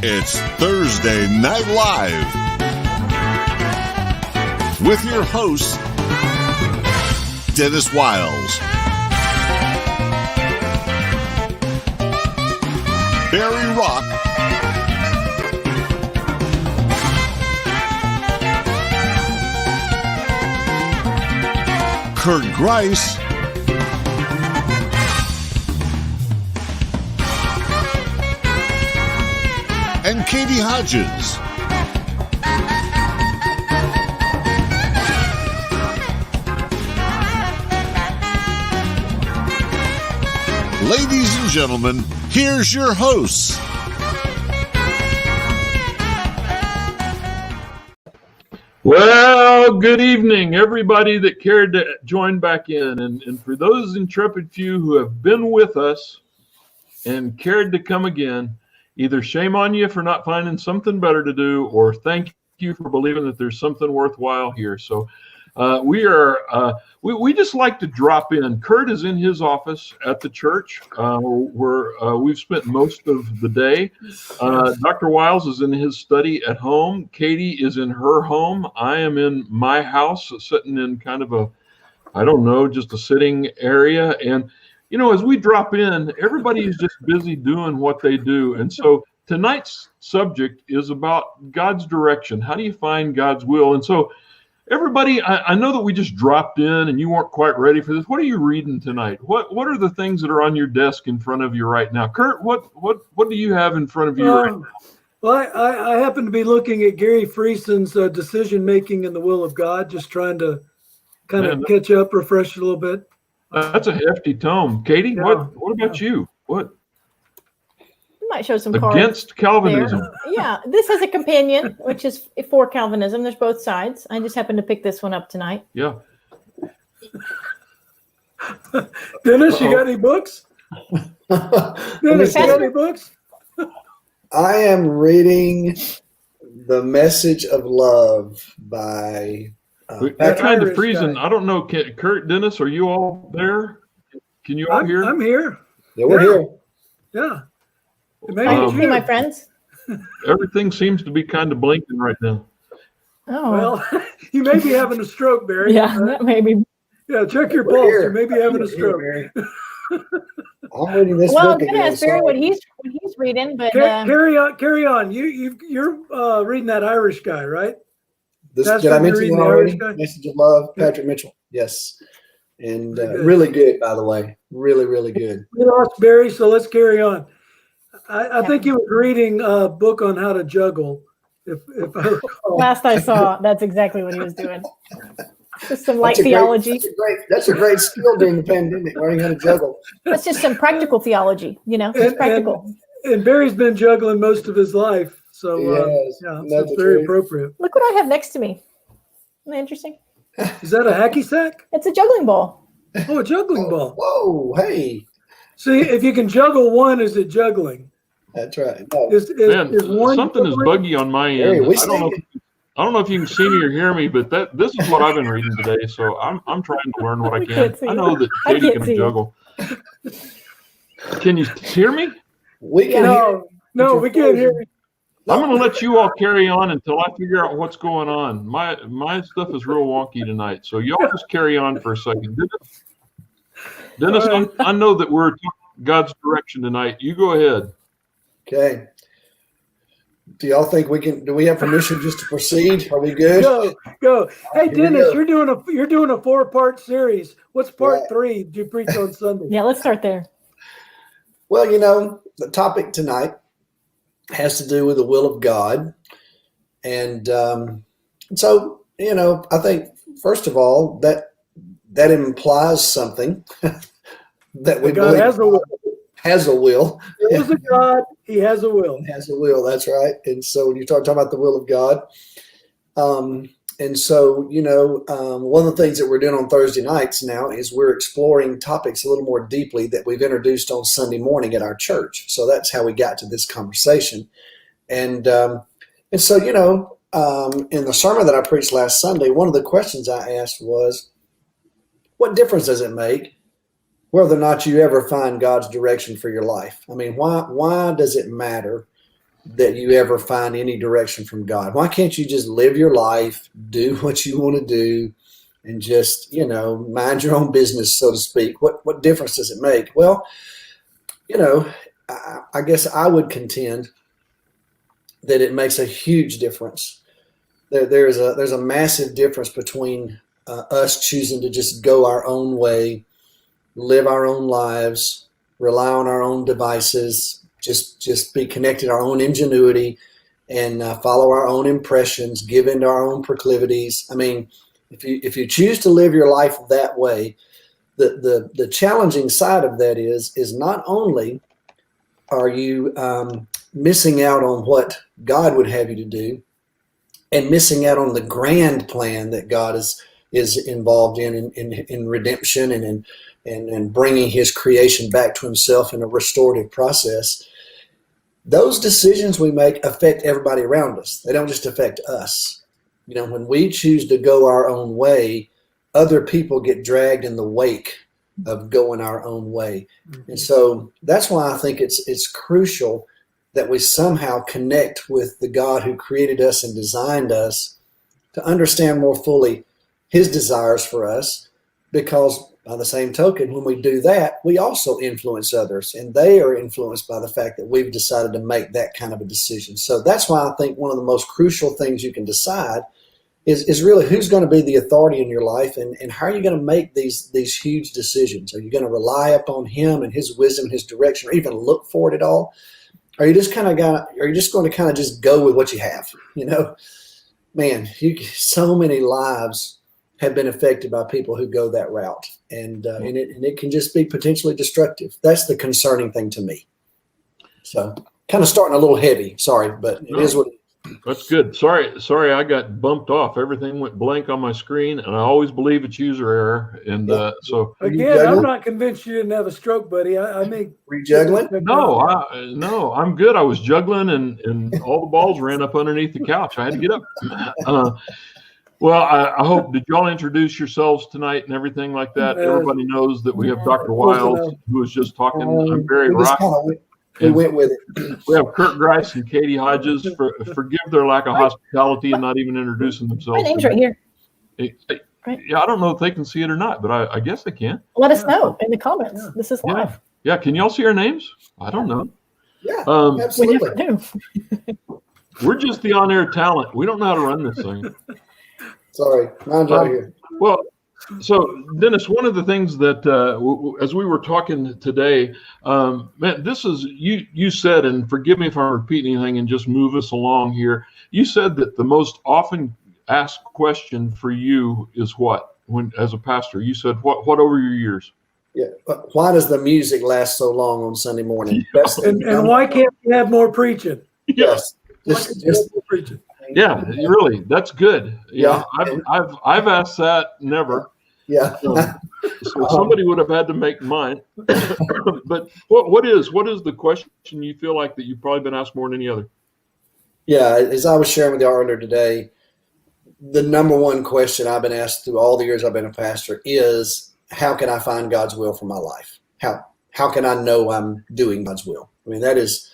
It's Thursday Night Live with your hosts, Dennis Wiles, Barry Rock, Kurt Grice, and Katie Hodges. Ladies and gentlemen, here's your hosts. Well, good evening, everybody that cared to join back in. And for those intrepid few who have been with us and cared to come again, either shame on you for not finding something better to do, or thank you for believing that there's something worthwhile here. So we just like to drop in. Kurt is in his office at the church where we've spent most of the day. Dr. Wiles is in his study at home. Katie is in her home. I am in my house, sitting in kind of a, I don't know, just a sitting area. And you know, as we drop in, everybody is just busy doing what they do. And so tonight's subject is about God's direction. How do you find God's will? And so everybody, I know that we just dropped in and you weren't quite ready for this. What are you reading tonight? What are the things that are on your desk in front of you right now? Kurt, what do you have in front of you right now? Well, I happen to be looking at Gary Frieson's Decision Making in the Will of God, just trying to kind of catch up, refresh it a little bit. That's a hefty tome. Katie, Yeah. what about you? What? You might show some cards Against Calvinism. there. Yeah, this has a companion, which is for Calvinism. There's both sides. I just happened to pick this one up tonight. Yeah. Dennis, you got any books? Dennis, you got any books? I am reading The Message of Love by We're kind of Irish freezing. guy. I don't know. Kurt, Dennis, are you all there? Can you all hear? I'm here. Yeah, we're here. Yeah. I can see my friends. Everything seems to be kind of blinking right now. Oh, Well, you may be having a stroke, Barry. yeah, that may be. Yeah, check your We're pulse. here. You may be having a We're stroke. here, Barry. I'm reading this Well, I'm book gonna again. ask Barry so- what he's reading, but Carry on. You're reading that Irish guy, right? This, That's did I what you're mention reading, it the already? Irish guy? Message of Love, Patrick Mitchell. Yes. And Very good. really good, by the way. Really, really good. We lost Barry, so let's carry on. I think he was reading a book on how to juggle. If I recall. last I saw, that's exactly what he was doing. Just some light That's a great- theology. That's a great skill during the pandemic, learning how to juggle. That's just some practical theology, it's And- practical. And Barry's been juggling most of his life, so Yes, yeah, so that's it's very true. appropriate. Look what I have next to me. Isn't that interesting? Is that a hacky sack? It's a juggling ball. Oh, a juggling ball. Whoa, hey. See, if you can juggle one, is it juggling? That's right. No. Is Man, one something is juggling? buggy on my Hey, end. we I don't know if you can see me or hear me, but this is what I've been reading today. So I'm trying to learn what I We can. can't see I know you. that I Katie can't see can you. juggle. Can you hear me? We can hear. No, we can't hear you. I'm going to let you all carry on until I figure out what's going on. My stuff is real wonky tonight, so y'all just carry on for a second. Dennis, All right. I know that we're talking God's direction tonight. You go ahead. Okay. Do y'all think we can? Do we have permission just to proceed? Are we good? Go. Hey, Here we Dennis, go. you're doing a 4-part series. What's part Right. 3? Do you preach on Sunday? Yeah, let's start there. Well, the topic tonight has to do with the will of God, and so I think first of all that implies something that we God believe has a will. has a will. There is a God. He has a will. Has a will. That's right. And so when you start talking about the will of God, and so one of the things that we're doing on Thursday nights now is we're exploring topics a little more deeply that we've introduced on Sunday morning at our church. So that's how we got to this conversation, and so in the sermon that I preached last Sunday, one of the questions I asked was, what difference does it make whether or not you ever find God's direction for your life? I mean, why does it matter that you ever find any direction from God? Why can't you just live your life, do what you want to do, and just, mind your own business, so to speak? What difference does it make? Well, I guess I would contend that it makes a huge difference. There's a massive difference between us choosing to just go our own way, live our own lives, rely on our own devices, just be connected to our own ingenuity, and follow our own impressions, give in to our own proclivities. I mean, if you choose to live your life that way, the challenging side of that is not only are you missing out on what God would have you to do, and missing out on the grand plan that God is involved in redemption and in bringing His creation back to Himself in a restorative process. Those decisions we make affect everybody around us. They don't just affect us. When we choose to go our own way, other people get dragged in the wake of going our own way. Mm-hmm. And so that's why I think it's crucial that we somehow connect with the God who created us and designed us to understand more fully His desires for us, because by the same token, when we do that, we also influence others, and they are influenced by the fact that we've decided to make that kind of a decision. So that's why I think one of the most crucial things you can decide is really who's going to be the authority in your life, and how are you going to make these huge decisions? Are you going to rely upon Him and His wisdom and His direction, or even look for it at all? Are you just going to kind of just go with what you have? Man, so many lives have been affected by people who go that route, and it can just be potentially destructive. That's the concerning thing to me. So, kind of starting a little heavy. Sorry, but it is what it is. That's good. Sorry, I got bumped off. Everything went blank on my screen, and I always believe it's user error. And so again, I'm not convinced you didn't have a stroke, buddy. I mean, were you juggling? No, I'm good. I was juggling, and all the balls ran up underneath the couch. I had to get up. Well, I hope, did y'all introduce yourselves tonight and everything like that? Everybody knows that we have Dr. Wiles, who was just talking. I'm Barry Rock. We went with it. We have Kurt Grice and Katie Hodges. Forgive their lack of hospitality and not even introducing themselves. My name's right here. Yeah, I don't know if they can see it or not, but I guess they can. Let us know in the comments. Yeah. This is live. Yeah, can y'all see our names? I don't know. Yeah, absolutely. We never do. We're just the on-air talent. We don't know how to run this thing. Sorry, mine's right here. Well, so Dennis, one of the things that as we were talking today, man, this is you said, and forgive me if I'm repeating anything, and just move us along here. You said that the most often asked question for you is what? When as a pastor, you said what over your years? Yeah, but why does the music last so long on Sunday morning? And why can't we have more preaching? Yes, just more preaching. Yeah, really, that's good. Yeah, I've asked that, never. Yeah. So somebody would have had to make mine. But what is the question you feel like that you've probably been asked more than any other? Yeah, as I was sharing with y'all earlier today, the number one question I've been asked through all the years I've been a pastor is, how can I find God's will for my life? How can I know I'm doing God's will? I mean, it's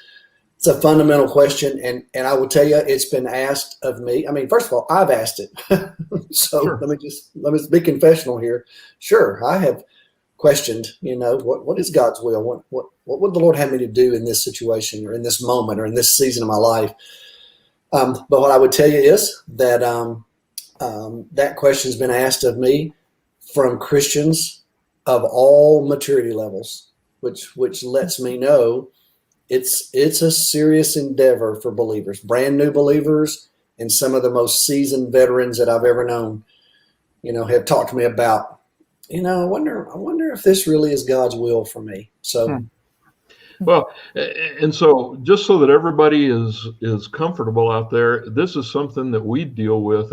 a fundamental question, and I will tell you, it's been asked of me. I mean, first of all, I've asked it. So sure. let me be confessional here. Sure, I have questioned, what is God's will? What would the Lord have me to do in this situation, or in this moment, or in this season of my life? But what I would tell you is that that question has been asked of me from Christians of all maturity levels, which lets me know it's a serious endeavor for believers, brand new believers, and some of the most seasoned veterans that I've ever known, have talked to me about, I wonder if this really is God's will for me. So, well, and so just so that everybody is comfortable out there, this is something that we deal with.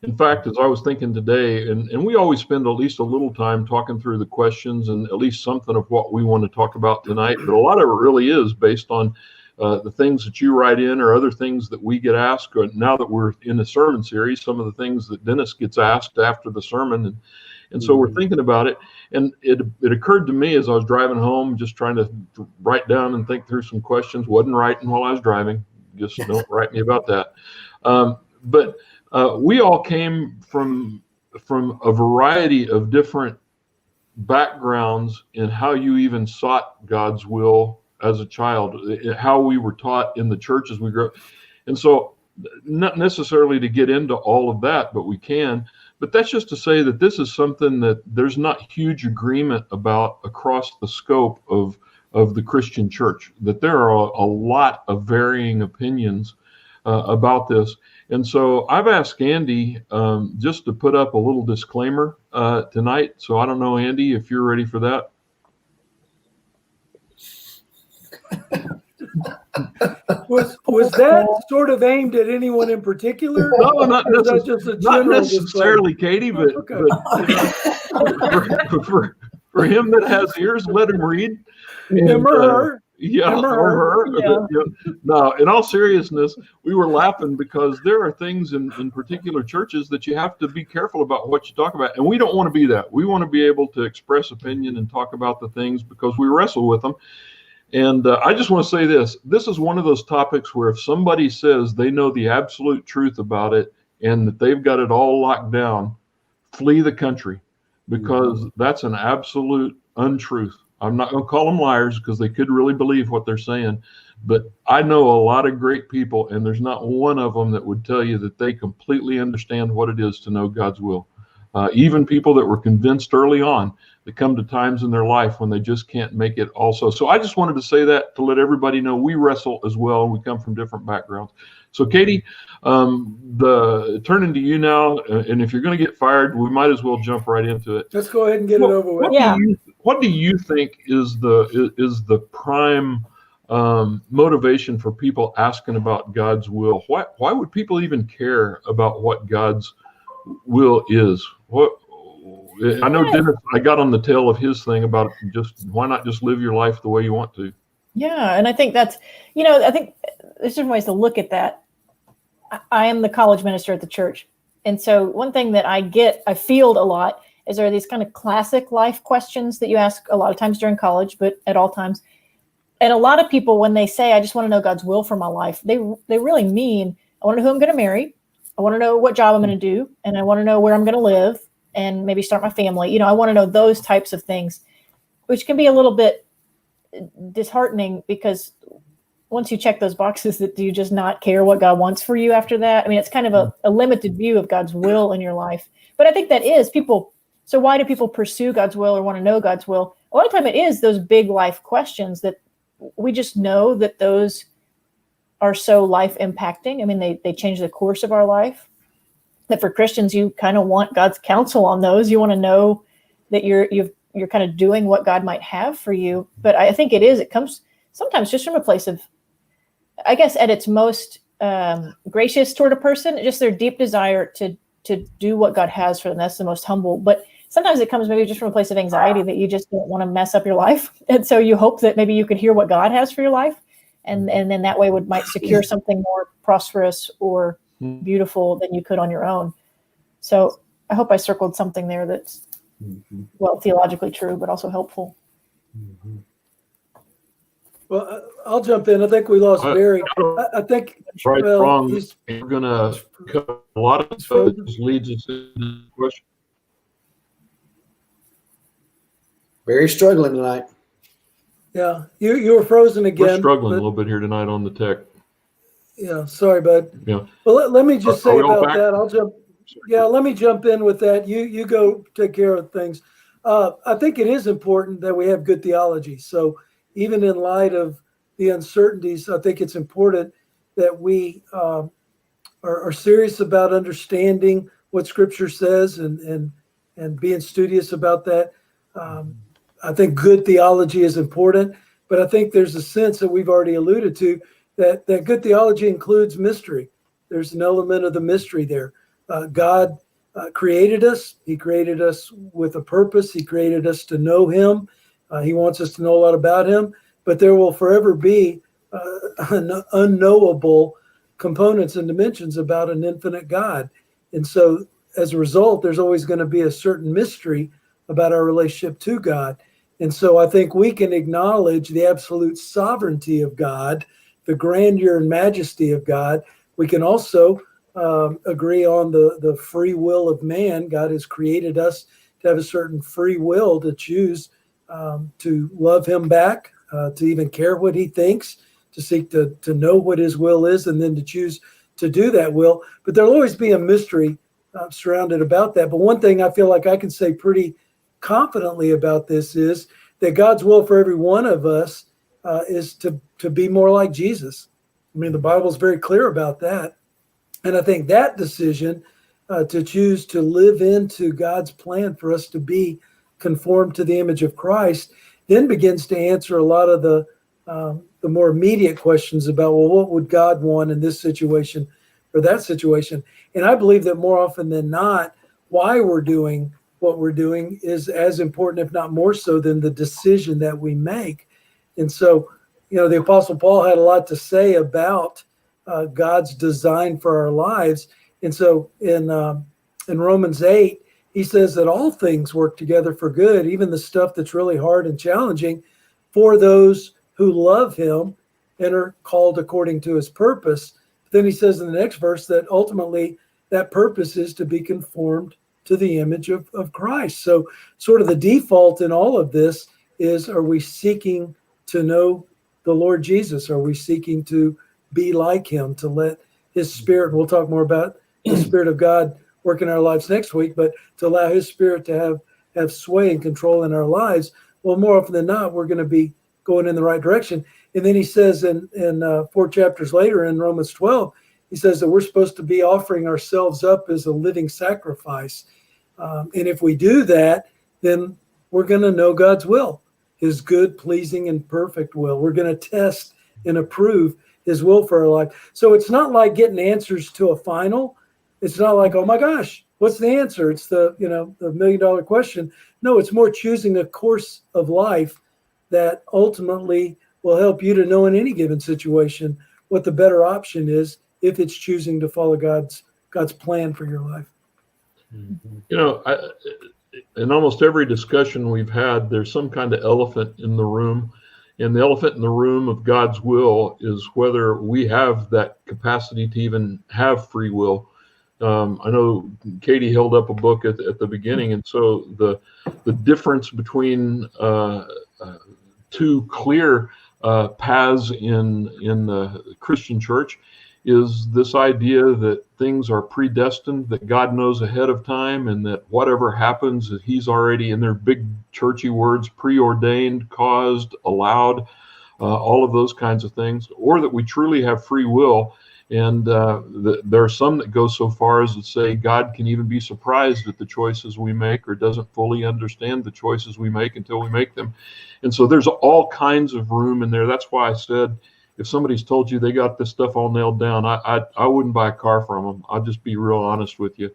In fact, as I was thinking today, and we always spend at least a little time talking through the questions and at least something of what we want to talk about tonight, but a lot of it really is based on the things that you write in or other things that we get asked. Or now that we're in the sermon series, some of the things that Dennis gets asked after the sermon. And so we're thinking about it. And it occurred to me as I was driving home, just trying to write down and think through some questions. Wasn't writing while I was driving, Just don't write me about that. But we all came from a variety of different backgrounds in how you even sought God's will as a child, how we were taught in the church as we grew up. And so, not necessarily to get into all of that, but we can. But that's just to say that this is something that there's not huge agreement about across the scope of the Christian church, that there are a lot of varying opinions about this. And so I've asked Andy just to put up a little disclaimer tonight. So I don't know, Andy, if you're ready for that. Was that sort of aimed at anyone in particular? No, not Not necessarily, Katie, but, okay. but for him that has ears, let him read. Him or her. Yeah, Him or or her. her. Yeah. No, in all seriousness, we were laughing because there are things in particular churches that you have to be careful about what you talk about. And we don't want to be that. We want to be able to express opinion and talk about the things because we wrestle with them. And I just want to say this. This is one of those topics where if somebody says they know the absolute truth about it and that they've got it all locked down, flee the country, because that's an absolute untruth. I'm not going to call them liars because they could really believe what they're saying. But I know a lot of great people, and there's not one of them that would tell you that they completely understand what it is to know God's will. Even people that were convinced early on, that come to times in their life when they just can't make it also. So I just wanted to say that to let everybody know we wrestle as well, and we come from different backgrounds. So Katie, turning to you now, and if you're going to get fired, we might as well jump right into it. Let's go ahead and get it over with. What do you think is the prime motivation for people asking about God's will? Why would people even care about what God's will is? I know Dennis, I got on the tail of his thing about just why not just live your life the way you want to? Yeah, and I think that's, I think there's different ways to look at that. I am the college minister at the church. And so one thing that I field a lot is there are these kind of classic life questions that you ask a lot of times during college, but at all times. And a lot of people, when they say, I just want to know God's will for my life, they really mean, I want to know who I'm going to marry. I want to know what job I'm going to do. And I want to know where I'm going to live and maybe start my family. I want to know those types of things, which can be a little bit disheartening because once you check those boxes, do you just not care what God wants for you after that? I mean, it's kind of a limited view of God's will in your life. But I think that is people. So why do people pursue God's will or want to know God's will? A lot of time it is those big life questions that we just know that those are so life impacting. I mean, they change the course of our life. That for Christians, you kind of want God's counsel on those. You want to know that you're kind of doing what God might have for you. But I think it comes sometimes just from a place of, I guess, at its most gracious toward a person, just their deep desire to do what God has for them. That's the most humble. But sometimes it comes maybe just from a place of anxiety that you just don't want to mess up your life. And so you hope that maybe you could hear what God has for your life. And then that way might secure something more prosperous or beautiful than you could on your own. So I hope I circled something there that's, well, theologically true, but also helpful. Well, I'll jump in. I think we lost Barry. I think right, wrong. We're going to cover a lot of stuff that just leads us into the question. Very struggling tonight. Yeah, you were frozen again. We're struggling a little bit here tonight on the tech. Yeah, sorry, bud. Yeah. Well, let me just say about back? that. I'll jump. Yeah, let me jump in with that. You go take care of things. I think it is important that we have good theology. So even in light of the uncertainties, I think it's important that we are serious about understanding what Scripture says and being studious about that. I think good theology is important, but I think there's a sense that we've already alluded to that good theology includes mystery. There's an element of the mystery there. God created us. He created us with a purpose. He created us to know him. He wants us to know a lot about him, but there will forever be unknowable components and dimensions about an infinite God. And so as a result, there's always going to be a certain mystery about our relationship to God. And so I think we can acknowledge the absolute sovereignty of God, the grandeur and majesty of God. We can also agree on the free will of man. God has created us to have a certain free will to choose to love him back, to even care what he thinks, to seek to know what his will is, and then to choose to do that will. But there'll always be a mystery surrounded about that. But one thing I feel like I can say pretty confidently about this is that God's will for every one of us is to be more like Jesus. I mean, the Bible is very clear about that. And I think that decision to choose to live into God's plan for us to be conformed to the image of Christ then begins to answer a lot of the more immediate questions about, well, what would God want in this situation or that situation? And I believe that more often than not, why we're doing what we're doing is as important, if not more so, than the decision that we make. And so, the Apostle Paul had a lot to say about God's design for our lives. And so in Romans 8, he says that all things work together for good, even the stuff that's really hard and challenging, for those who love him and are called according to his purpose. Then he says in the next verse that ultimately that purpose is to be conformed to the image of Christ. So sort of the default in all of this is, are we seeking to know the Lord Jesus? Are we seeking to be like him, to let his spirit, we'll talk more about the Spirit of God work in our lives next week, but to allow his spirit to have sway and control in our lives? Well, more often than not, we're going to be going in the right direction. And then he says in 4 chapters later in Romans 12, he says that we're supposed to be offering ourselves up as a living sacrifice. And if we do that, then we're going to know God's will, his good, pleasing, and perfect will. We're going to test and approve his will for our life. So it's not like getting answers to a final. It's not like, oh my gosh, what's the answer? It's the $1 million question. No, it's more choosing a course of life that ultimately will help you to know in any given situation what the better option is if it's choosing to follow God's plan for your life. In almost every discussion we've had, there's some kind of elephant in the room. And the elephant in the room of God's will is whether we have that capacity to even have free will. I know Katie held up a book at the beginning, and so the difference between two clear paths in the Christian church is this idea that things are predestined, that God knows ahead of time, and that whatever happens, that he's already, in their big churchy words, preordained, caused, allowed, all of those kinds of things, or that we truly have free will. And there are some that go so far as to say God can even be surprised at the choices we make, or doesn't fully understand the choices we make until we make them. And so there's all kinds of room in there. That's why I said, if somebody's told you they got this stuff all nailed down, I wouldn't buy a car from them. I'll just be real honest with you.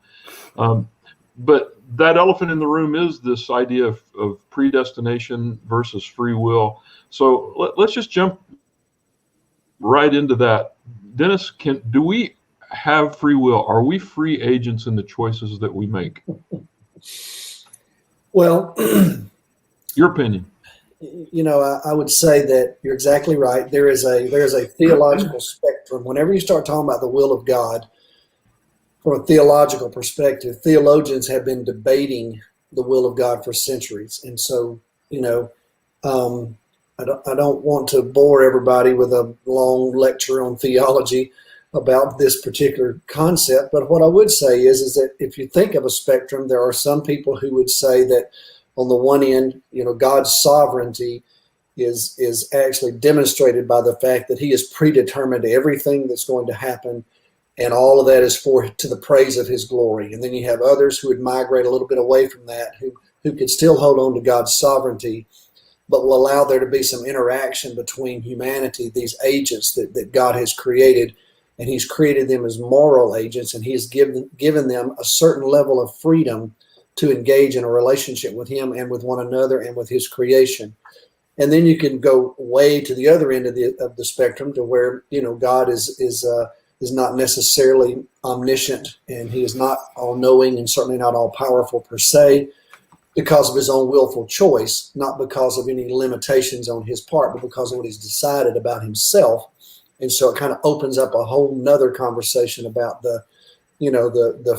But that elephant in the room is this idea of predestination versus free will. So let's just jump right into that. Dennis, do we have free will? Are we free agents in the choices that we make? Well, your opinion. I would say that you're exactly right. There is a theological spectrum. Whenever you start talking about the will of God from a theological perspective, theologians have been debating the will of God for centuries. And so, I don't want to bore everybody with a long lecture on theology about this particular concept. But what I would say is that if you think of a spectrum, there are some people who would say that on the one end, God's sovereignty is actually demonstrated by the fact that he has predetermined everything that's going to happen, and all of that is to the praise of his glory. And then you have others who would migrate a little bit away from that, who could still hold on to God's sovereignty, but will allow there to be some interaction between humanity, these agents that God has created, and he's created them as moral agents, and he has given them a certain level of freedom to engage in a relationship with him and with one another and with his creation. And then you can go way to the other end of the spectrum, to where God is not necessarily omniscient, and he is not all-knowing and certainly not all-powerful per se, because of his own willful choice, not because of any limitations on his part, but because of what he's decided about himself And so it kind of opens up a whole nother conversation about the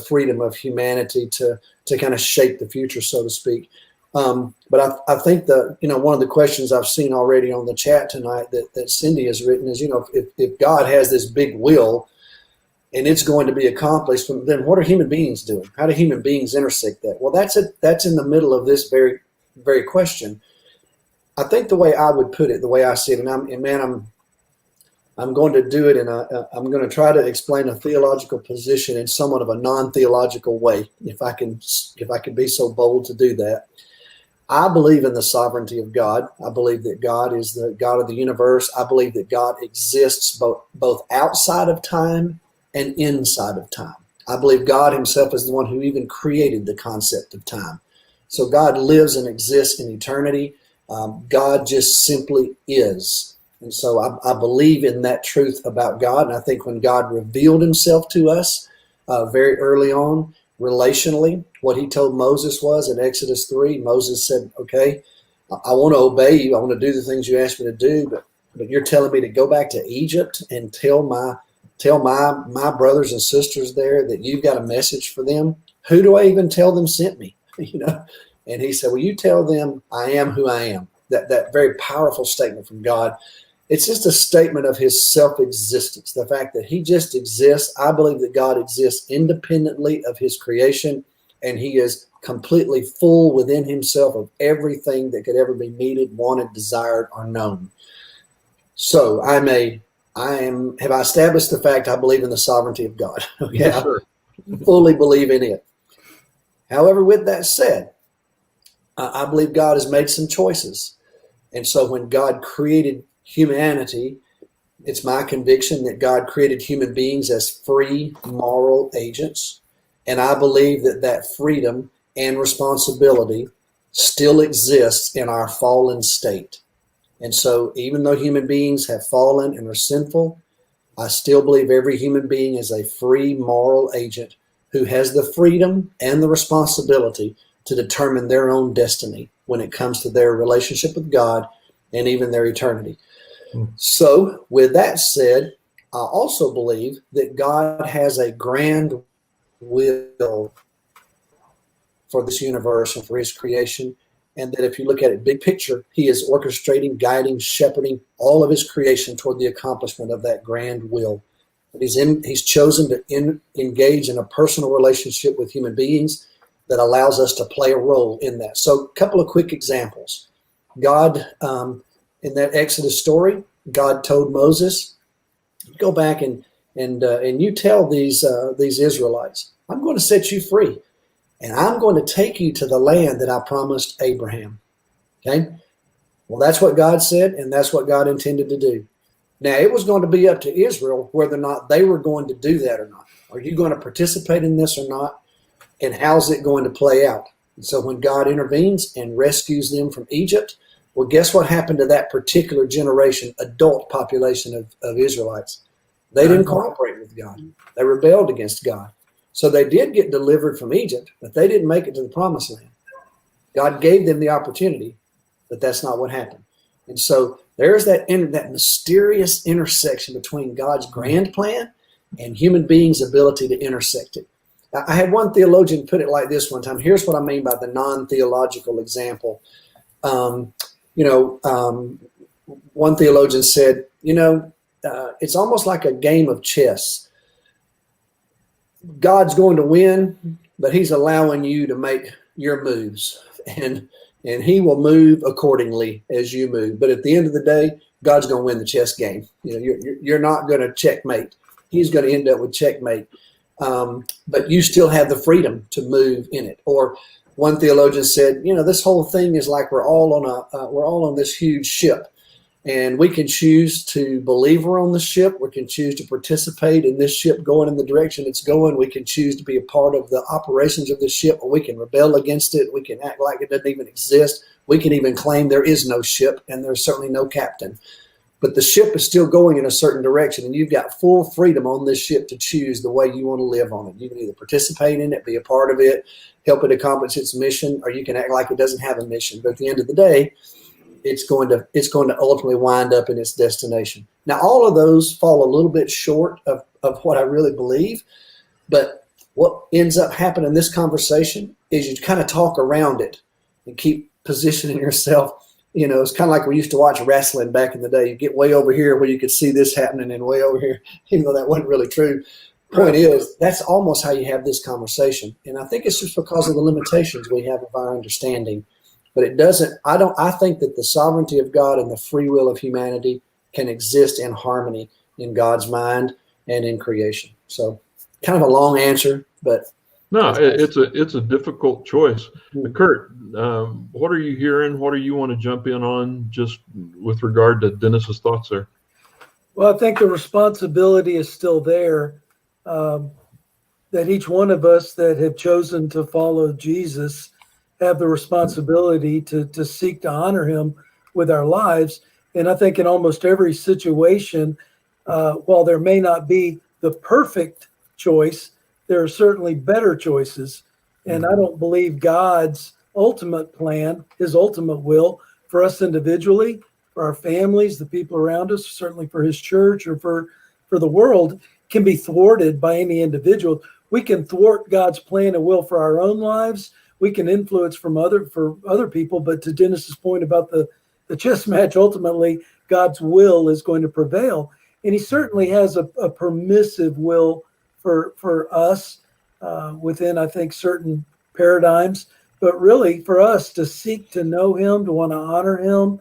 freedom of humanity to kind of shape the future, so to speak. But I think one of the questions I've seen already on the chat tonight that Cindy has written is, if God has this big will and it's going to be accomplished, then what are human beings doing? How do human beings intersect that? Well, that's in the middle of this very, very question. I think the way I would put it, the way I see it, I'm going to do it, and I'm going to try to explain a theological position in somewhat of a non-theological way, if I can be so bold to do that. I believe in the sovereignty of God. I believe that God is the God of the universe. I believe that God exists both outside of time and inside of time. I believe God himself is the one who even created the concept of time. So God lives and exists in eternity. God just simply is. And so I believe in that truth about God. And I think when God revealed himself to us very early on, relationally, what he told Moses was in Exodus 3, Moses said, okay, I want to obey you. I want to do the things you asked me to do, but you're telling me to go back to Egypt and tell my brothers and sisters there that you've got a message for them. Who do I even tell them sent me? And he said, well, you tell them I am who I am. That very powerful statement from God. It's just a statement of his self-existence, the fact that he just exists. I believe that God exists independently of his creation, and he is completely full within himself of everything that could ever be needed, wanted, desired, or known. So have I established the fact I believe in the sovereignty of God? Okay, Yes, sir. I fully believe in it. However, with that said, I believe God has made some choices. And so when God created humanity, it's my conviction that God created human beings as free moral agents. And I believe that freedom and responsibility still exists in our fallen state. And so even though human beings have fallen and are sinful, I still believe every human being is a free moral agent who has the freedom and the responsibility to determine their own destiny when it comes to their relationship with God and even their eternity. So with that said, I also believe that God has a grand will for this universe and for his creation. And that if you look at it big picture, he is orchestrating, guiding, shepherding all of his creation toward the accomplishment of that grand will. He's chosen to engage in a personal relationship with human beings that allows us to play a role in that. So a couple of quick examples. God, in that Exodus story, God told Moses, go back and you tell these Israelites, I'm going to set you free, and I'm going to take you to the land that I promised Abraham. Okay? Well, that's what God said, and that's what God intended to do. Now, it was going to be up to Israel whether or not they were going to do that or not. Are you going to participate in this or not? And how's it going to play out? And so when God intervenes and rescues them from Egypt, well, guess what happened to that particular generation, adult population of Israelites? They didn't cooperate with God. They rebelled against God. So they did get delivered from Egypt, but they didn't make it to the promised land. God gave them the opportunity, but that's not what happened. And so there's that mysterious intersection between God's grand plan and human beings' ability to intersect it. I had one theologian put it like this one time. Here's what I mean by the non-theological example. One theologian said, it's almost like a game of chess. God's going to win, but he's allowing you to make your moves, and he will move accordingly as you move. But at the end of the day, God's going to win the chess game. You're not going to checkmate. He's going to end up with checkmate. But you still have the freedom to move in it. Or one theologian said, this whole thing is like we're all on this huge ship, and we can choose to believe we're on the ship. We can choose to participate in this ship going in the direction it's going. We can choose to be a part of the operations of the ship, or we can rebel against it. We can act like it doesn't even exist. We can even claim there is no ship and there's certainly no captain. But the ship is still going in a certain direction, and you've got full freedom on this ship to choose the way you want to live on it. You can either participate in it, be a part of it, help it accomplish its mission, or you can act like it doesn't have a mission. But at the end of the day, it's going to ultimately wind up in its destination. Now, all of those fall a little bit short of what I really believe, but what ends up happening in this conversation is you kind of talk around it and keep positioning yourself. It's kind of like we used to watch wrestling back in the day. You get way over here where you could see this happening and way over here, even though that wasn't really true. Point is, that's almost how you have this conversation. And I think it's just because of the limitations we have of our understanding. But it doesn't, I think that the sovereignty of God and the free will of humanity can exist in harmony in God's mind and in creation. So kind of a long answer, but. No, it's a difficult choice. Kurt, what are you hearing? What do you want to jump in on just with regard to Dennis's thoughts there? Well, I think the responsibility is still there, that each one of us that have chosen to follow Jesus have the responsibility to seek to honor him with our lives. And I think in almost every situation, while there may not be the perfect choice, there are certainly better choices. And I don't believe God's ultimate plan, his ultimate will for us individually, for our families, the people around us, certainly for his church or for the world, can be thwarted by any individual. We can thwart God's plan and will for our own lives. We can influence for other people. But to Dennis's point about the chess match, ultimately, God's will is going to prevail. And he certainly has a permissive will for us within, I think, certain paradigms, but really for us to seek to know him, to want to honor him,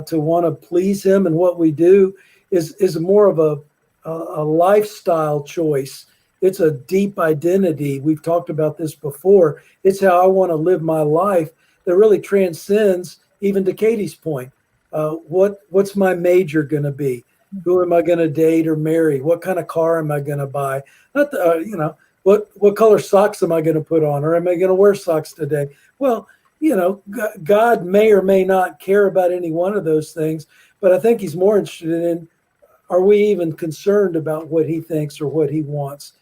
to want to please him in what we do is more of a lifestyle choice. It's a deep identity. We've talked about this before. It's how I want to live my life that really transcends, even to Katie's point. What's my major going to be? Who am I going to date or marry? What kind of car am I going to buy? Not what color socks am I going to put on, or am I going to wear socks today? Well, God may or may not care about any one of those things, but I think he's more interested in, are we even concerned about what he thinks or what he wants?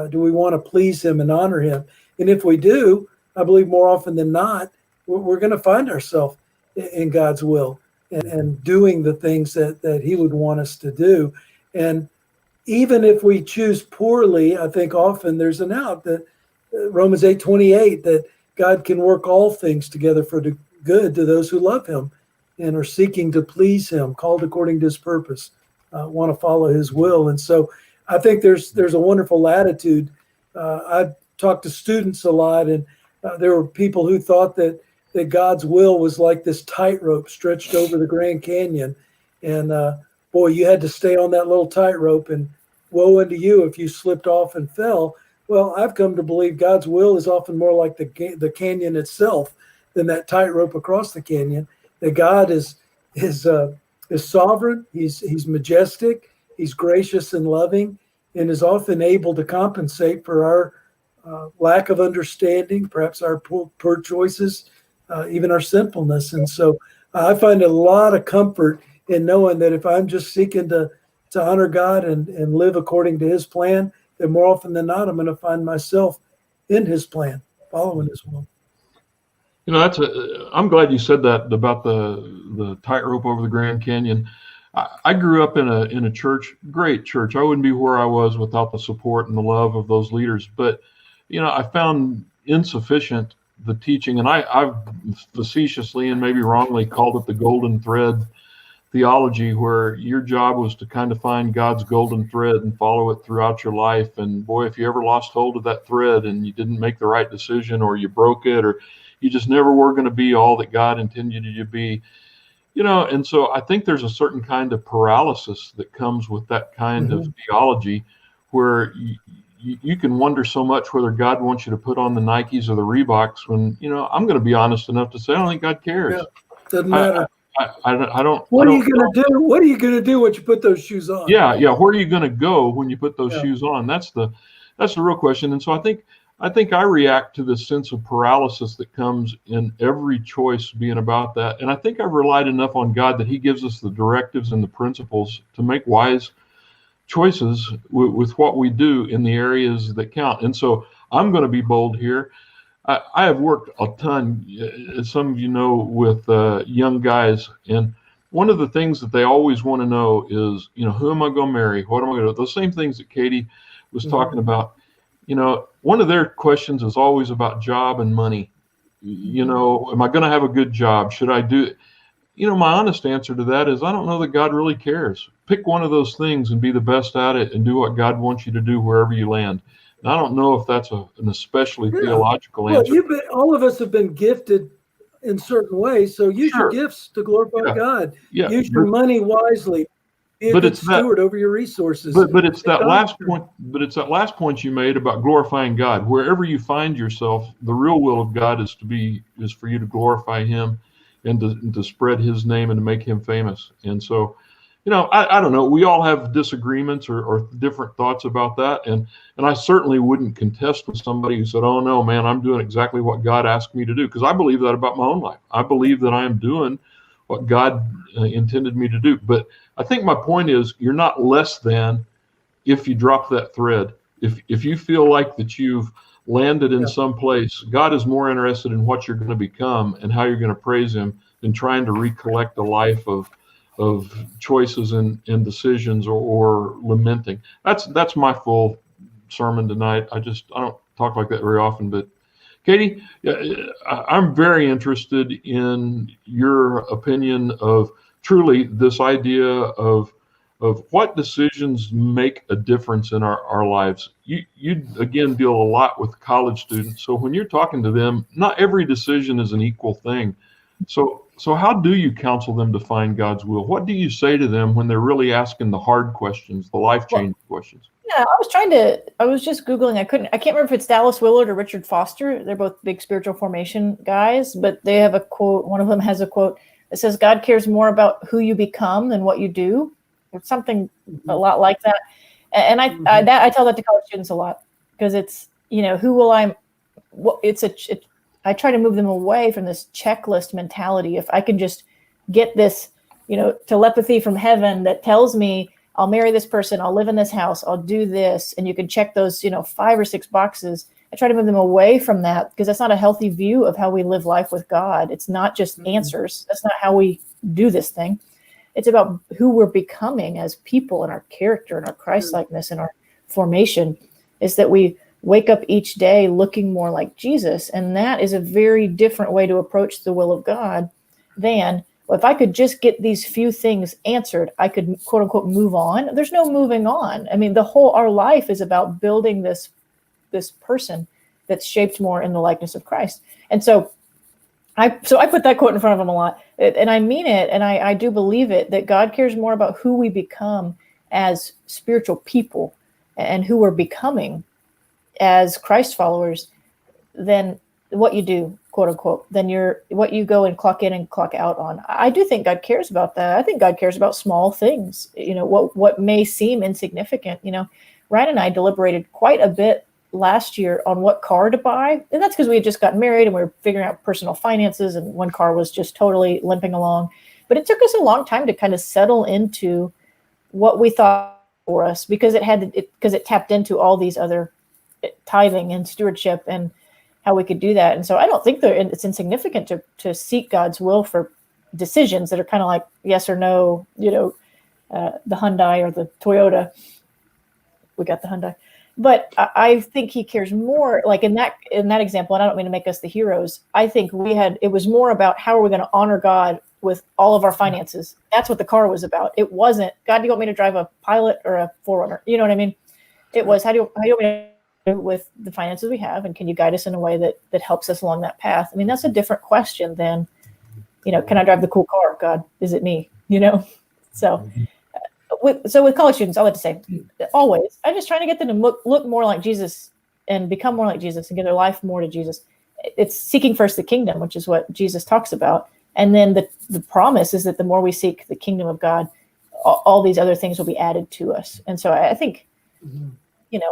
Do we want to please him and honor him? And if we do, I believe more often than not, we're going to find ourselves in God's will and doing the things that he would want us to do. And even if we choose poorly, I think often there's an out that Romans 8:28, that God can work all things together for the good to those who love him and are seeking to please him, called according to his purpose, want to follow his will. And so I think there's a wonderful latitude. I've talked to students a lot, and there were people who thought that God's will was like this tightrope stretched over the Grand Canyon. And boy, you had to stay on that little tightrope, and woe unto you if you slipped off and fell. Well, I've come to believe God's will is often more like the canyon itself than that tightrope across the canyon. That God is sovereign, he's majestic, he's gracious and loving, and is often able to compensate for our lack of understanding, perhaps our poor choices, even our sinfulness. And so I find a lot of comfort in knowing that if I'm just seeking to honor God and live according to his plan, then more often than not, I'm going to find myself in his plan, following his will. I'm glad you said that about the tightrope over the Grand Canyon. I grew up in a church, great church. I wouldn't be where I was without the support and the love of those leaders. But, I found insufficient the teaching, and I've facetiously and maybe wrongly called it the golden thread theology, where your job was to kind of find God's golden thread and follow it throughout your life. And boy, if you ever lost hold of that thread and you didn't make the right decision, or you broke it, or you just never were going to be all that God intended you to be, and so I think there's a certain kind of paralysis that comes with that kind of theology, where you can wonder so much whether God wants you to put on the Nikes or the Reeboks when, I'm going to be honest enough to say, I don't think God cares. Yeah, doesn't matter. I don't. What are you going to do? What are you going to do when you put those shoes on? Yeah. Where are you going to go when you put those shoes on? That's the real question. And so I think I react to this sense of paralysis that comes in every choice being about that. And I think I've relied enough on God that he gives us the directives and the principles to make wise choices with what we do in the areas that count. And so I'm going to be bold here. I have worked a ton, as some of you know, with young guys, and one of the things that they always want to know is, who am I going to marry? What am I going to do? Those same things that Katie was talking about. One of their questions is always about job and money. Am I going to have a good job? Should I do it? My honest answer to that is I don't know that God really cares. Pick one of those things and be the best at it and do what God wants you to do wherever you land. And I don't know if that's an especially theological answer. All of us have been gifted in certain ways, so use Sure. your gifts to glorify God. Yeah. Use your money wisely. Be a good steward over your resources. But it's that last point. But it's that last point you made about glorifying God. Wherever you find yourself, the real will of God is for you to glorify Him, and to spread His name and to make Him famous. And so, I don't know. We all have disagreements or different thoughts about that, and I certainly wouldn't contest with somebody who said, "Oh no, man, I'm doing exactly what God asked me to do," because I believe that about my own life. I believe that I am doing what God intended me to do. But I think my point is, you're not less than if you drop that thread. If you feel like that you've landed in some place, God is more interested in what you're going to become and how you're going to praise Him than trying to recollect a life of choices and decisions or lamenting. That's my full sermon tonight. I don't talk like that very often, but Katie, I'm very interested in your opinion of truly this idea of what decisions make a difference in our lives. You again deal a lot with college students, so when you're talking to them, not every decision is an equal thing. So how do you counsel them to find God's will? What do you say to them when they're really asking the hard questions, the life-changing questions? Yeah, I was just Googling. I can't remember if it's Dallas Willard or Richard Foster. They're both big spiritual formation guys, but they have a quote. One of them has a quote that says, God cares more about who you become than what you do. It's something a lot like that. And I tell that to college students a lot, because it's, who will I, I try to move them away from this checklist mentality. If I can just get this, telepathy from heaven that tells me I'll marry this person, I'll live in this house, I'll do this, and you can check those, 5 or 6 boxes. I try to move them away from that, because that's not a healthy view of how we live life with God. It's not just answers. That's not how we do this thing. It's about who we're becoming as people, and our character and our Christ-likeness and our formation, is that we wake up each day looking more like Jesus. And that is a very different way to approach the will of God than, well, if I could just get these few things answered, I could, quote unquote, move on. There's no moving on. I mean, our life is about building this person that's shaped more in the likeness of Christ. And so I put that quote in front of them a lot, and I mean it. And I do believe it, that God cares more about who we become as spiritual people and who we're becoming as Christ followers than what you do, quote unquote, than what you go and clock in and clock out on. I do think God cares about that. I think God cares about small things, what may seem insignificant. Ryan and I deliberated quite a bit last year on what car to buy. And that's because we had just gotten married and we were figuring out personal finances, and one car was just totally limping along. But it took us a long time to kind of settle into what we thought for us, because it tapped into all these other tithing and stewardship and how we could do that. And so I don't think that it's insignificant to seek God's will for decisions that are kind of like yes or no, the Hyundai or the Toyota. We got the Hyundai. But I think He cares more, like in that example, and I don't mean to make us the heroes. I think it was more about how are we going to honor God with all of our finances. That's what the car was about. It wasn't, God, do you want me to drive a Pilot or a 4Runner? You know what I mean? It was, how do you want me to do with the finances we have, and can you guide us in a way that helps us along that path? I mean, that's a different question than, can I drive the cool car? God, is it me? So. With college students, I like to say, always, I'm just trying to get them to look more like Jesus and become more like Jesus and give their life more to Jesus. It's seeking first the kingdom, which is what Jesus talks about. And then the promise is that the more we seek the kingdom of God, all these other things will be added to us. And so I think,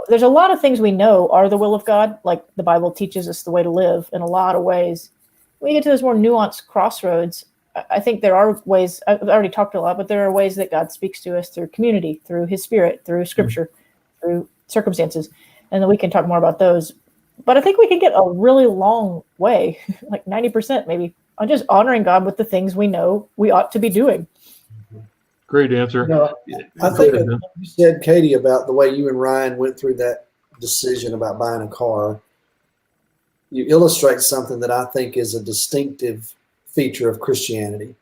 there's a lot of things we know are the will of God, like the Bible teaches us the way to live in a lot of ways. When you get to those more nuanced crossroads, I think there are ways. I've already talked a lot, but there are ways that God speaks to us through community, through His Spirit, through Scripture, through circumstances, and then we can talk more about those. But I think we can get a really long way, like 90% maybe, on just honoring God with the things we know we ought to be doing. Great answer. I Go think ahead, that Ben. you said, Katie, about the way you and Ryan went through that decision about buying a car. You illustrate something that I think is a distinctive feature of Christianity,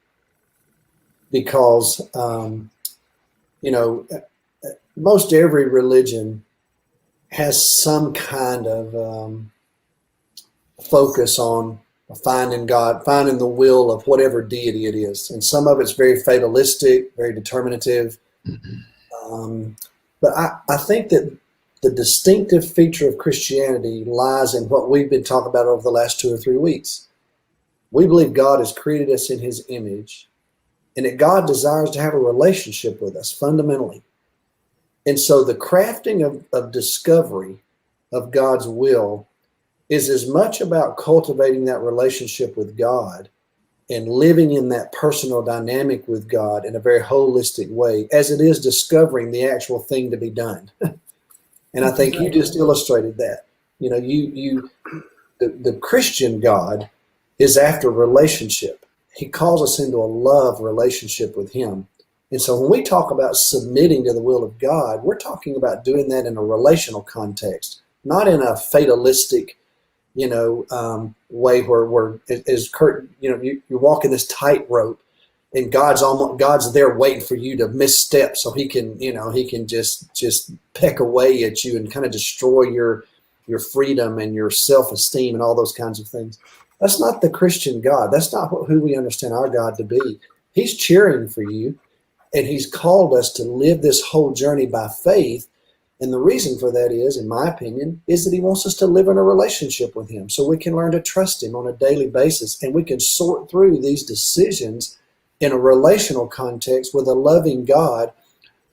because most every religion has some kind of focus on finding God, finding the will of whatever deity it is. And some of it's very fatalistic, very determinative. But I think that the distinctive feature of Christianity lies in what we've been talking about over the last 2 or 3 weeks. We believe God has created us in his image, and that God desires to have a relationship with us fundamentally. And so the crafting of discovery of God's will is as much about cultivating that relationship with God and living in that personal dynamic with God in a very holistic way as it is discovering the actual thing to be done. And I think you just illustrated that. The Christian God is after relationship. He calls us into a love relationship with him. And so when we talk about submitting to the will of God, we're talking about doing that in a relational context, not in a fatalistic, way where as Kurt, you're walking this tightrope, and God's there waiting for you to misstep so he can just peck away at you and kind of destroy your freedom and your self-esteem and all those kinds of things. That's not the Christian God. That's not who we understand our God to be. He's cheering for you, and he's called us to live this whole journey by faith. And the reason for that is, in my opinion, is that he wants us to live in a relationship with him so we can learn to trust him on a daily basis, and we can sort through these decisions in a relational context with a loving God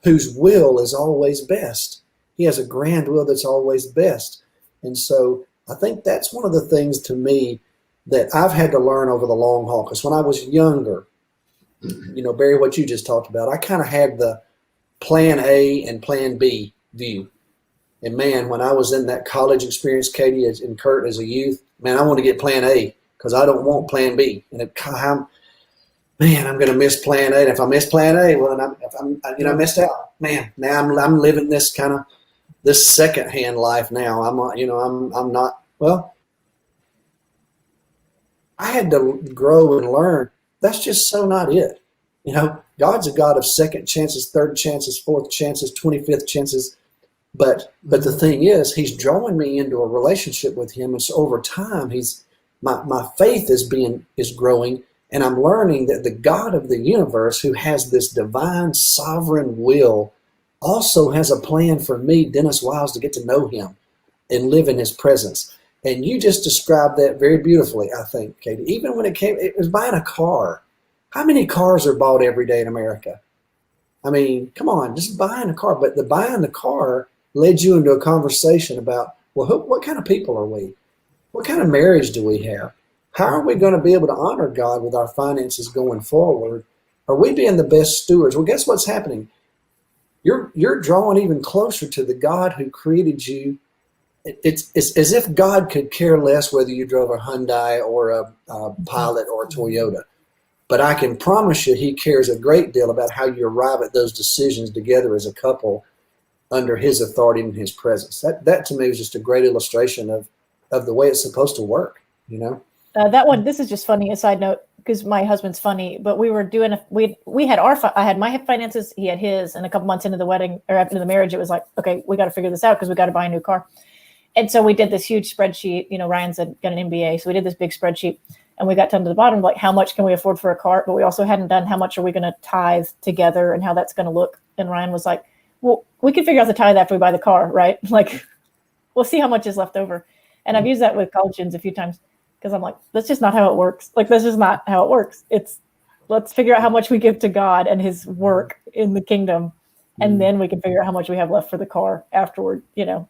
whose will is always best. He has a grand will that's always best. And so I think that's one of the things to me that I've had to learn over the long haul. Because when I was younger, Barry, what you just talked about, I kind of had the plan A and plan B view. And man, when I was in that college experience, Katie and Kurt as a youth, man, I want to get plan A because I don't want plan B. And I'm going to miss plan A. And if I miss plan A, well, I missed out. Man, now I'm living this kind of this secondhand life now. I'm not, well, I had to grow and learn. That's just so not it. God's a God of second chances, third chances, fourth chances, 25th chances. But the thing is, he's drawing me into a relationship with him. And so over time, my faith is growing. And I'm learning that the God of the universe, who has this divine sovereign will, also has a plan for me, Dennis Wiles, to get to know him and live in his presence. And you just described that very beautifully, I think, Katie. Even when it was buying a car. How many cars are bought every day in America? I mean, come on, just buying a car. But the buying the car led you into a conversation about, well, what kind of people are we? What kind of marriage do we have? How are we going to be able to honor God with our finances going forward? Are we being the best stewards? Well, guess what's happening? You're drawing even closer to the God who created you. It's as if God could care less whether you drove a Hyundai or a Pilot or a Toyota. But I can promise you he cares a great deal about how you arrive at those decisions together as a couple under his authority and his presence. That to me is just a great illustration of the way it's supposed to work, That one, this is just funny, a side note, because my husband's funny, but we were doing, I had my finances, he had his, and a couple months into the wedding or after the marriage, it was like, okay, we got to figure this out because we got to buy a new car. And so we did this huge spreadsheet, Ryan's got an MBA. So we did this big spreadsheet and we got down to the bottom, like how much can we afford for a car? But we also hadn't done how much are we going to tithe together and how that's going to look. And Ryan was like, well, we can figure out the tithe after we buy the car, right? Like, we'll see how much is left over. And I've used that with college students a few times because I'm like, that's just not how it works. Like, that's just not how it works. It's let's figure out how much we give to God and his work in the kingdom. And then we can figure out how much we have left for the car afterward,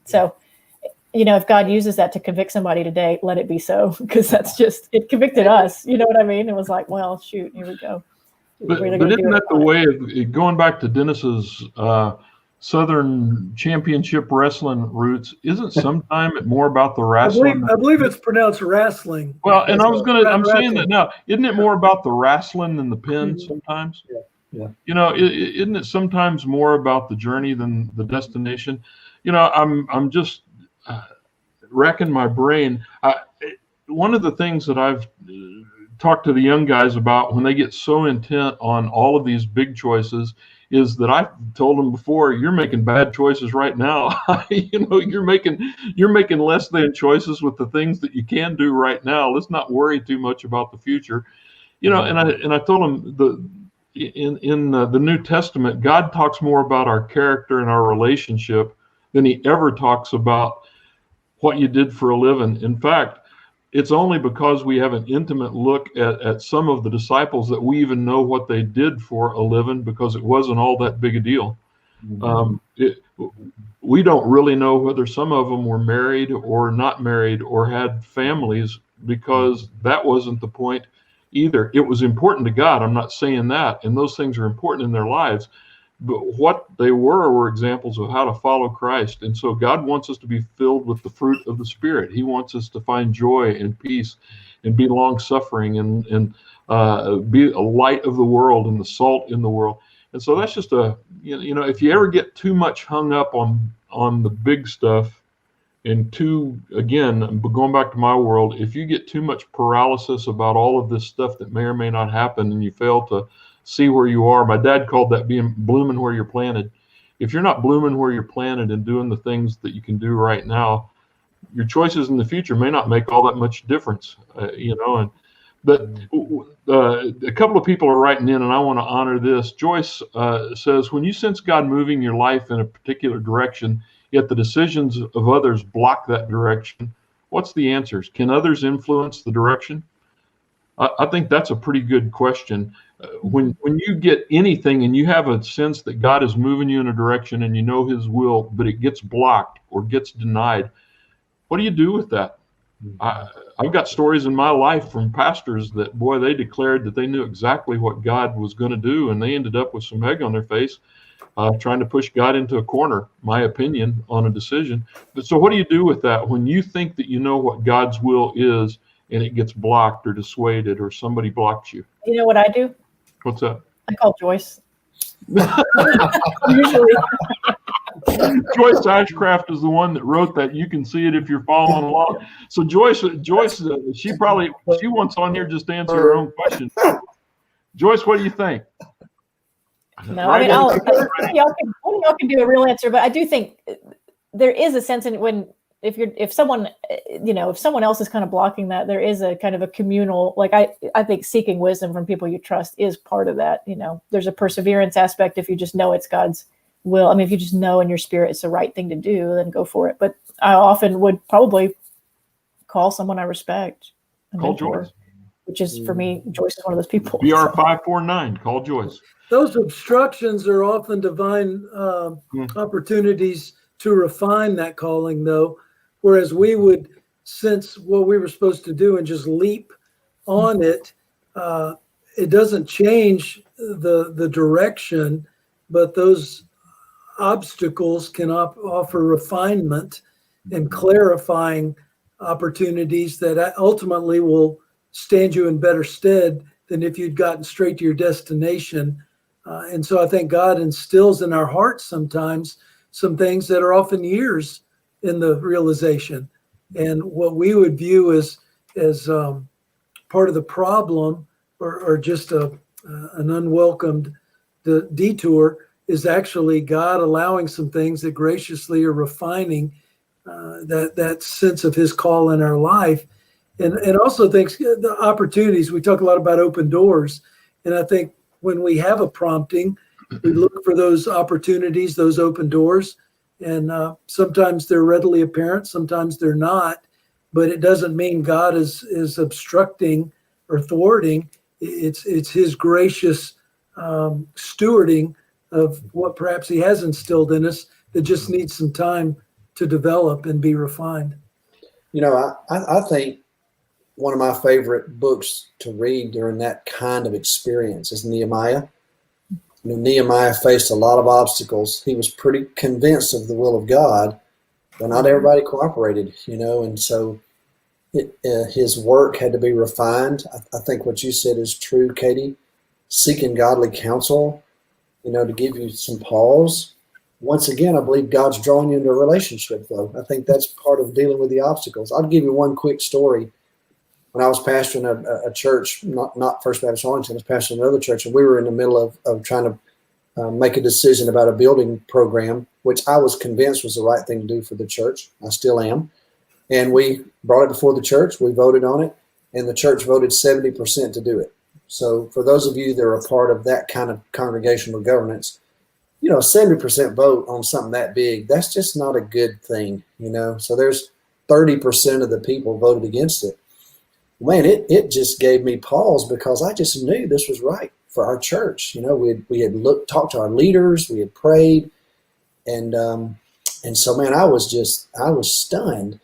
So, if God uses that to convict somebody today, let it be so, because it convicted us. You know what I mean? It was like, well, shoot, here we go. But isn't that the way of going back to Dennis's Southern Championship wrestling roots, isn't sometime more about the I wrestling? believe it's pronounced wrestling. Well, and I'm saying Wrestling. that now. Isn't it more about the wrestling than the pin sometimes? Yeah. You know, isn't it sometimes more about the journey than the destination? You know, I'm just racking my brain. One of the things that I've talked to the young guys about when they get so intent on all of these big choices is that I've told them before, you're making bad choices right now. You know, you're making less than choices with the things that you can do right now. Let's not worry too much about the future. You know, and I told them in the New Testament, God talks more about our character and our relationship than he ever talks about what you did for a living. In fact, it's only because we have an intimate look at some of the disciples that we even know what they did for a living, because it wasn't all that big a deal. We don't really know whether some of them were married or not married or had families, because that wasn't the point either. It was important to God. I'm not saying that. And those things are important in their lives. But what they were examples of how to follow Christ. And so God wants us to be filled with the fruit of the Spirit. He wants us to find joy and peace and be long-suffering and be a light of the world and the salt in the world. And so that's just you know, if you ever get too much hung up on the big stuff, and again, going back to my world, if you get too much paralysis about all of this stuff that may or may not happen, and you fail to see where you are. My dad called that being blooming where you're planted. If you're not blooming where you're planted and doing the things that you can do right now, your choices in the future may not make all that much difference, you know. But a couple of people are writing in, and I want to honor this. Joyce says, when you sense God moving your life in a particular direction, yet the decisions of others block that direction, what's the answers? Can others influence the direction? I think that's a pretty good question. When you get anything and you have a sense that God is moving you in a direction and you know his will, but it gets blocked or gets denied, what do you do with that? I've got stories in my life from pastors that, boy, they declared that they knew exactly what God was going to do, and they ended up with some egg on their face, trying to push God into a corner, my opinion, on a decision. But so what do you do with that when you think that you know what God's will is and it gets blocked or dissuaded or somebody blocks you? You know what I do? What's that? I call Joyce. Usually. Joyce Ashcraft is the one that wrote that. You can see it if you're following along. So Joyce, she wants on here just to answer her own question. Joyce, what do you think? No, I mean, y'all can do a real answer, but I do think there is a sense in when if someone else is kind of blocking that, there is a kind of a communal, like I think seeking wisdom from people you trust is part of that. You know, there's a perseverance aspect if you just know it's God's will. I mean, if you just know in your spirit it's the right thing to do, then go for it. But I often would probably call someone I respect. Call Joyce. Which is, for me, Joyce is one of those people. BR549, call Joyce. Those obstructions are often divine opportunities to refine that calling, though. Whereas we would sense what we were supposed to do and just leap on it. It doesn't change the direction, but those obstacles can offer refinement and clarifying opportunities that ultimately will stand you in better stead than if you'd gotten straight to your destination. And so I think God instills in our hearts sometimes some things that are often years in the realization. And what we would view as part of the problem or just an unwelcomed detour is actually God allowing some things that graciously are refining that sense of his call in our life. And also thinks the opportunities, we talk a lot about open doors. And I think when we have a prompting, we look for those opportunities, those open doors. And sometimes they're readily apparent, sometimes they're not. But it doesn't mean God is obstructing or thwarting. It's his gracious stewarding of what perhaps he has instilled in us that just needs some time to develop and be refined. You know, I think one of my favorite books to read during that kind of experience is Nehemiah. Nehemiah faced a lot of obstacles. He was pretty convinced of the will of God, but not everybody cooperated, and so his work had to be refined. I think what you said is true, Katie. Seeking godly counsel, to give you some pause. Once again, I believe God's drawing you into a relationship, though. I think that's part of dealing with the obstacles. I'll give you one quick story. When I was pastoring a church, not First Baptist Arlington, I was pastoring another church, and we were in the middle of trying to make a decision about a building program, which I was convinced was the right thing to do for the church. I still am. And we brought it before the church. We voted on it, and the church voted 70% to do it. So for those of you that are a part of that kind of congregational governance, a 70% vote on something that big, that's just not a good thing, So there's 30% of the people voted against it. Man, it just gave me pause because I just knew this was right for our church. We had talked to our leaders, we had prayed, and so, man, I was stunned.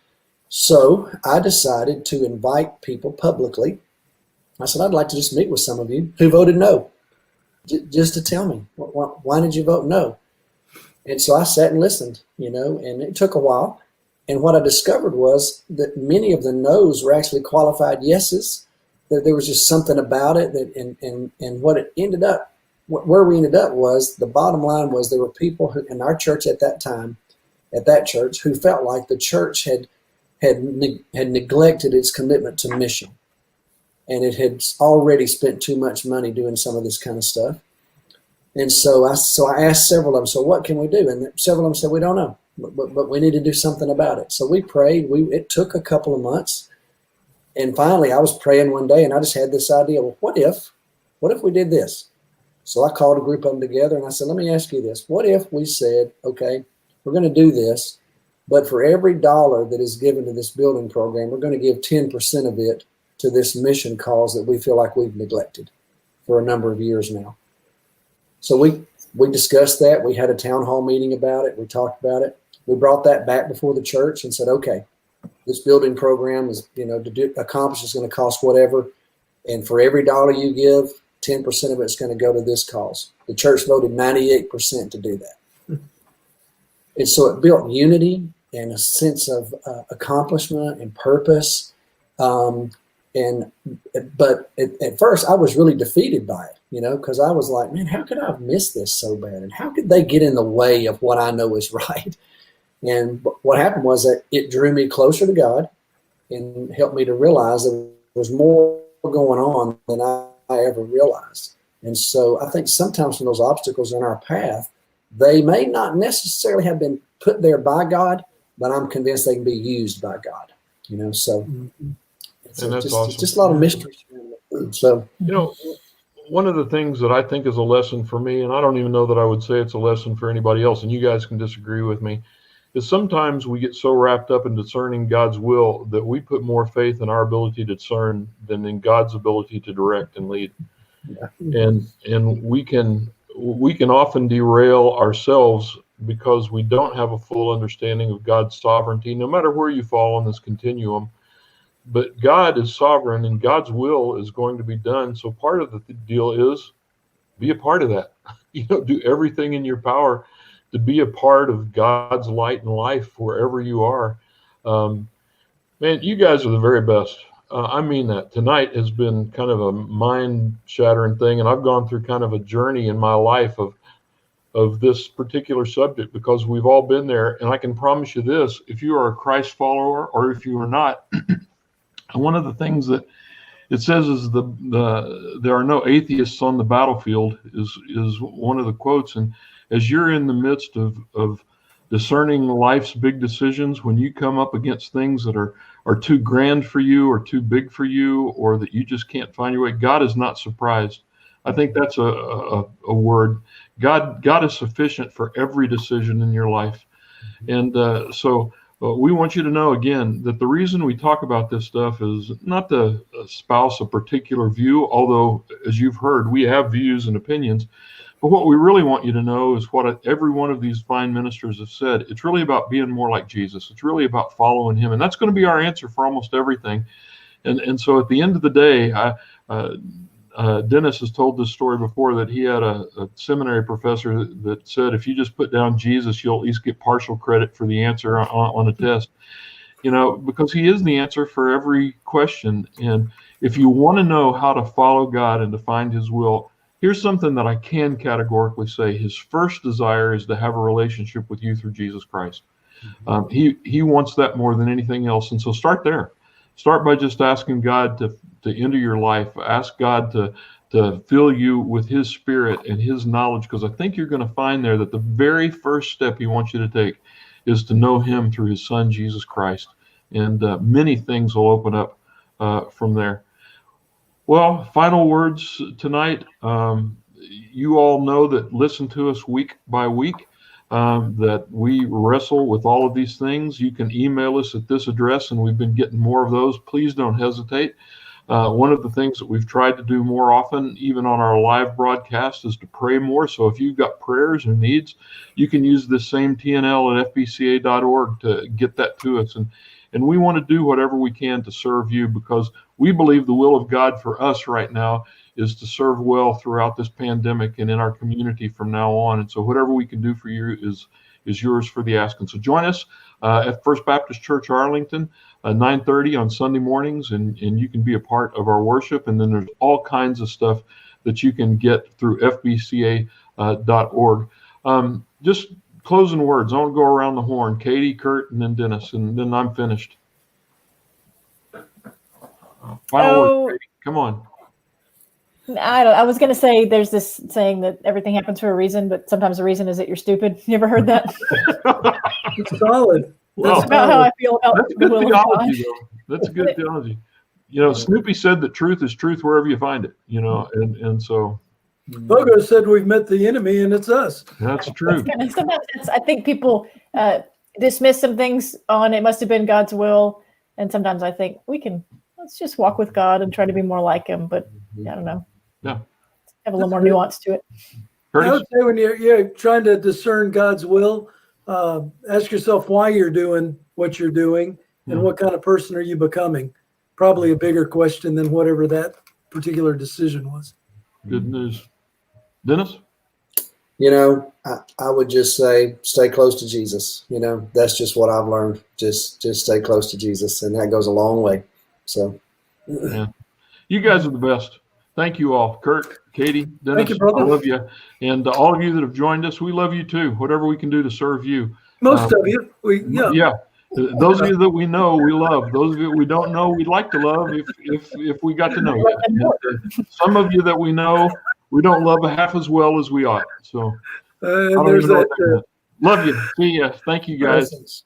So I decided to invite people publicly. I said, I'd like to just meet with some of you who voted no, just to tell me, why did you vote no? And so I sat and listened, and it took a while. And what I discovered was that many of the no's were actually qualified yeses, that there was just something about it and what it ended up, where we ended up was, the bottom line was there were people who, in our church at that time, at that church, who felt like the church had neglected its commitment to mission. And it had already spent too much money doing some of this kind of stuff. And so I asked several of them, so what can we do? And several of them said, we don't know, but we need to do something about it. So we prayed. It took a couple of months. And finally, I was praying one day, and I just had this idea, well, what if we did this? So I called a group of them together, and I said, let me ask you this. What if we said, okay, we're going to do this, but for every dollar that is given to this building program, we're going to give 10% of it to this mission cause that we feel like we've neglected for a number of years now. So we discussed that. We had a town hall meeting about it. We talked about it. We brought that back before the church and said, okay, this building program is, to accomplish is going to cost whatever. And for every dollar you give, 10% of it is going to go to this cause. The church voted 98% to do that. And so it built unity and a sense of accomplishment and purpose. But at first I was really defeated by it, because I was like, man, how could I have missed this so bad? And how could they get in the way of what I know is right? And what happened was that it drew me closer to God and helped me to realize that there was more going on than I ever realized. And so I think sometimes when those obstacles in our path, they may not necessarily have been put there by God, but I'm convinced they can be used by God, so it's awesome. Just a lot of mystery. So, one of the things that I think is a lesson for me, and I don't even know that I would say it's a lesson for anybody else, and you guys can disagree with me, is sometimes we get so wrapped up in discerning God's will that we put more faith in our ability to discern than in God's ability to direct and lead. Yeah. And we can often derail ourselves because we don't have a full understanding of God's sovereignty, no matter where you fall on this continuum. But God is sovereign and God's will is going to be done. So part of the deal is be a part of that. Do everything in your power to be a part of God's light and life wherever you are. Man, you guys are the very best. I mean that. Tonight has been kind of a mind-shattering thing, and I've gone through kind of a journey in my life of this particular subject because we've all been there. And I can promise you this, if you are a Christ follower or if you are not, one of the things that it says is there are no atheists on the battlefield is one of the quotes. And as you're in the midst of discerning life's big decisions, when you come up against things that are too grand for you or too big for you, or that you just can't find your way, God is not surprised. I think that's a word. God is sufficient for every decision in your life. And so we want you to know again that the reason we talk about this stuff is not to espouse a particular view, although as you've heard, we have views and opinions. But what we really want you to know is what every one of these fine ministers have said. It's really about being more like Jesus. It's really about following him. And that's going to be our answer for almost everything. And so at the end of the day, Dennis has told this story before, that he had a seminary professor that said, if you just put down Jesus, you'll at least get partial credit for the answer on a test. Because he is the answer for every question. And if you want to know how to follow God and to find his will, here's something that I can categorically say. His first desire is to have a relationship with you through Jesus Christ. He wants that more than anything else. And so start there. Start by just asking God to enter your life. Ask God to fill you with his spirit and his knowledge, because I think you're going to find there that the very first step he wants you to take is to know him through his son, Jesus Christ. And many things will open up from there. Well, final words tonight. You all know that listen to us week by week, that we wrestle with all of these things. You can email us at this address, and we've been getting more of those. Please don't hesitate. One of the things that we've tried to do more often, even on our live broadcast, is to pray more. So if you've got prayers and needs, you can use this same TNL at fbca.org to get that to us. And we want to do whatever we can to serve you, because we believe the will of God for us right now is to serve well throughout this pandemic and in our community from now on. And so whatever we can do for you is yours for the asking. So join us at First Baptist Church Arlington, 9:30 on Sunday mornings, and you can be a part of our worship. And then there's all kinds of stuff that you can get through fbca.org. Just closing words. I want to go around the horn. Katie, Kurt, and then Dennis, and then I'm finished. Final word, Katie. Come on. I was going to say, there's this saying that everything happens for a reason, but sometimes the reason is that you're stupid. You ever heard that? It's solid. Well, That's about how I feel about that's the good will of theology, God. though. That's good theology. Snoopy said that truth is truth wherever you find it, and so. Bogo said we've met the enemy, and it's us. That's true. Sometimes I think people dismiss some things on it must have been God's will, and sometimes I think let's just walk with God and try to be more like him. But I don't know. Yeah, have a little more nuance to it. I would say when you're trying to discern God's will, ask yourself why you're doing what you're doing and what kind of person are you becoming. Probably a bigger question than whatever that particular decision was. Good news. Dennis? I would just say stay close to Jesus. That's just what I've learned. Just stay close to Jesus, and that goes a long way. So, yeah, you guys are the best. Thank you all, Kurt, Katie, Dennis. Thank you, brother. I love you, and all of you that have joined us, we love you too. Whatever we can do to serve you. Most of you, yeah. Those of you that we know, we love. Those of you we don't know, we'd like to love if we got to know you. Some of you that we know, we don't love half as well as we ought. So there's that. Love you. See ya. Thank you, guys.